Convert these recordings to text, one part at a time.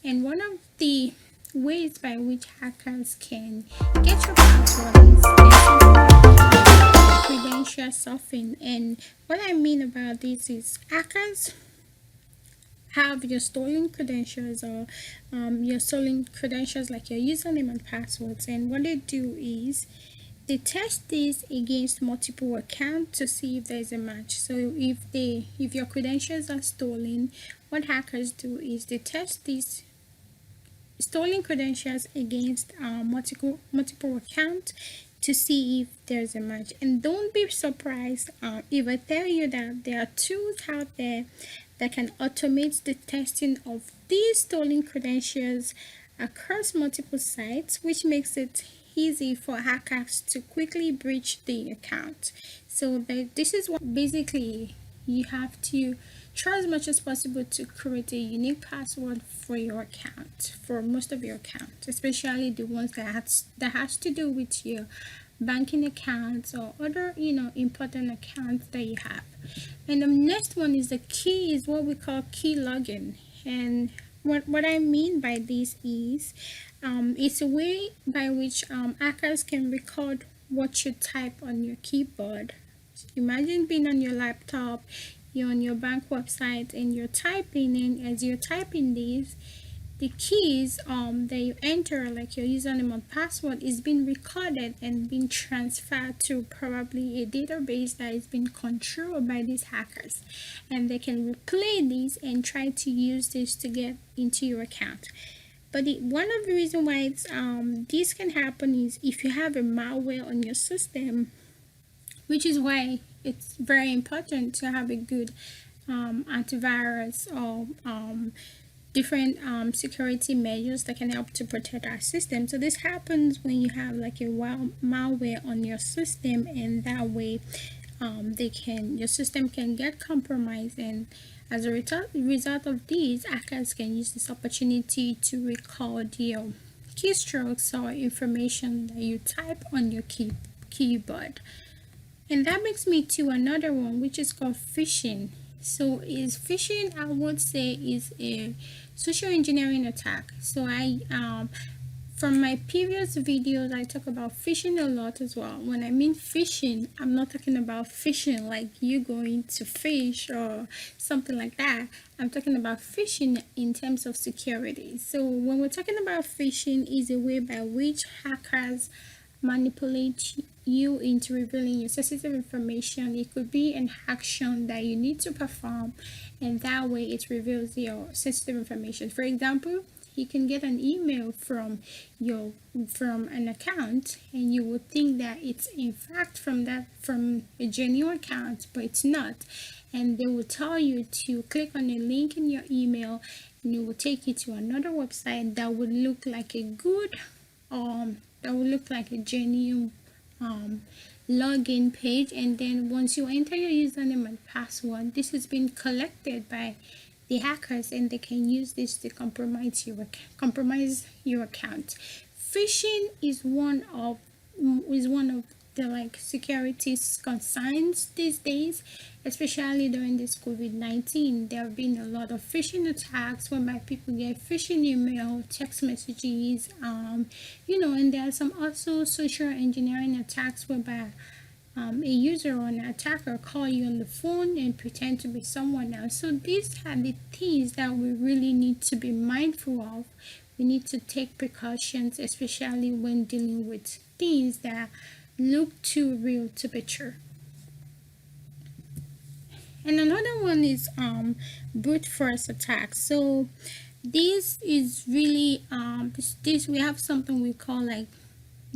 And one of the ways by which hackers can get your password is credential stuffing. And what I mean about this is hackers have your stolen credentials or your stolen credentials like your username and passwords, and what they do is they test this against multiple accounts to see if there's a match. So if your credentials are stolen, what hackers do is they test these stolen credentials against multiple accounts to see if there's a match. And don't be surprised if I tell you that there are tools out there that can automate the testing of these stolen credentials across multiple sites, which makes it easy for hackers to quickly breach the account. So this is what basically you have to try as much as possible to create a unique password for your account, for most of your accounts, especially the ones that has to do with your banking accounts or other important accounts that you have. And the next one is the key, is what we call key login. And what I mean by this is it's a way by which hackers can record what you type on your keyboard. Imagine being on your laptop, you're on your bank website, and you're typing in. As you're typing these, the keys that you enter, like your username and password, is being recorded and being transferred to probably a database that is being controlled by these hackers, and they can replay these and try to use this to get into your account. But one of the reasons why this can happen is if you have a malware on your system, which is why it's very important to have a good antivirus or different security measures that can help to protect our system. So this happens when you have like a malware on your system, and that way your system can get compromised, and as a result of these, hackers can use this opportunity to record your keystrokes or information that you type on your keyboard. And that brings me to another one, which is called phishing. So is phishing, I would say, is a social engineering attack. So from my previous videos, I talk about phishing a lot as well. When I mean phishing, I'm not talking about phishing like you going to fish or something like that. I'm talking about phishing in terms of security. So when we're talking about phishing, is a way by which hackers manipulate you into revealing your sensitive information. It could be an action that you need to perform, and that way it reveals your sensitive information. For example, you can get an email from an account, and you would think that it's in fact from a genuine account, but it's not. And they will tell you to click on a link in your email, and it will take you to another website that would look like a good that will look like a genuine login page. And then once you enter your username and password, this has been collected by the hackers, and they can use this to compromise your account. Phishing is one of the security concerns these days, especially during this COVID-19. There have been a lot of phishing attacks whereby people get phishing email, text messages, and there are some also social engineering attacks whereby a user or an attacker call you on the phone and pretend to be someone else. So these are the things that we really need to be mindful of. We need to take precautions, especially when dealing with things that look too real to be true. And another one is brute force attacks. So this is really this we have something we call like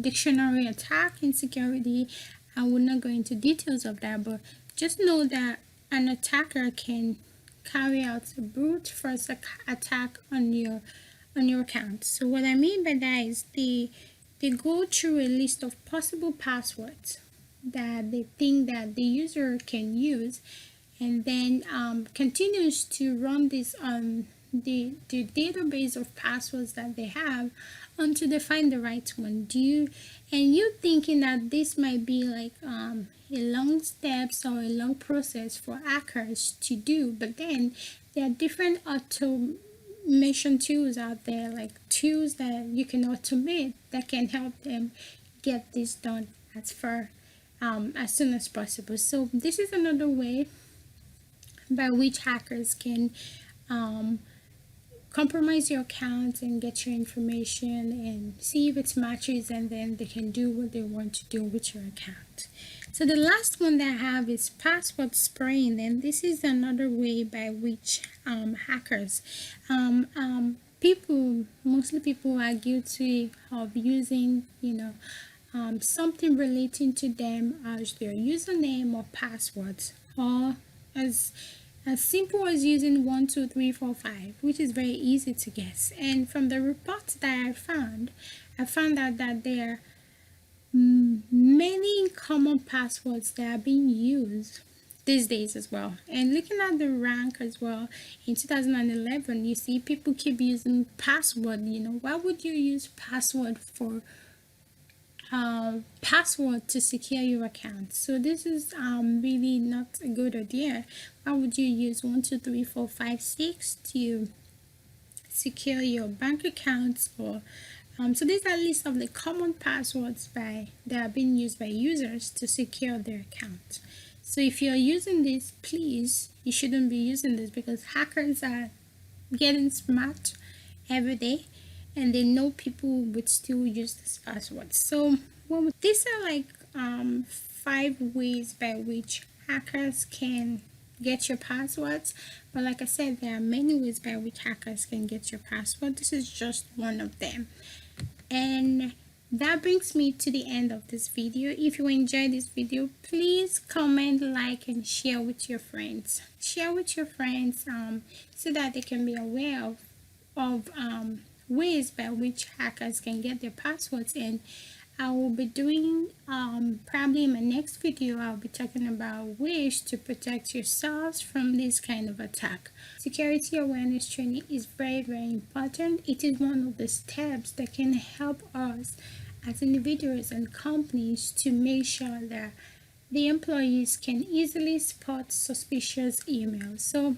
dictionary attack in security. I will not go into details of that, but just know that an attacker can carry out a brute force attack on your account. So what I mean by that is they go through a list of possible passwords that they think that the user can use, and then continues to run this on the database of passwords that they have until they find the right one. You thinking that this might be like a long steps or a long process for hackers to do, but then there are different automation tools out there, like tools that you can automate that can help them get this done as soon as possible. So this is another way by which hackers can um, compromise your account and get your information and see if it matches, and then they can do what they want to do with your account. So the last one that I have is password spraying, and this is another way by which hackers, mostly people are guilty of using, something relating to them as their username or passwords, or as simple as using 12345, which is very easy to guess. And from the reports that I found out that there are many common passwords that are being used these days as well. And looking at the rank as well, in 2011, you see people keep using password. Why would you use password to secure your account? So this is really not a good idea. Why would you use 12345 6 to secure your bank accounts? Or so these are a list of the common passwords that are being used by users to secure their account. So if you're using this, please, you shouldn't be using this, because hackers are getting smart every day, and they know people would still use this password. So these are like 5 ways by which hackers can get your passwords. But like I said, there are many ways by which hackers can get your password. This is just one of them. And that brings me to the end of this video. If you enjoyed this video, please comment, like, and share with your friends. Share with your friends so that they can be aware of ways by which hackers can get their passwords. And I will be doing probably in my next video, I'll be talking about ways to protect yourselves from this kind of attack. Security awareness training is very, very important. It is one of the steps that can help us as individuals and companies to make sure that the employees can easily spot suspicious emails. So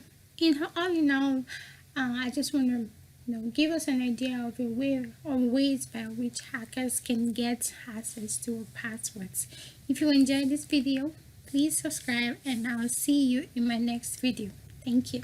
all in all, I just want to give us an idea of ways by which hackers can get access to our passwords. If you enjoyed this video, please subscribe, and I'll see you in my next video. Thank you.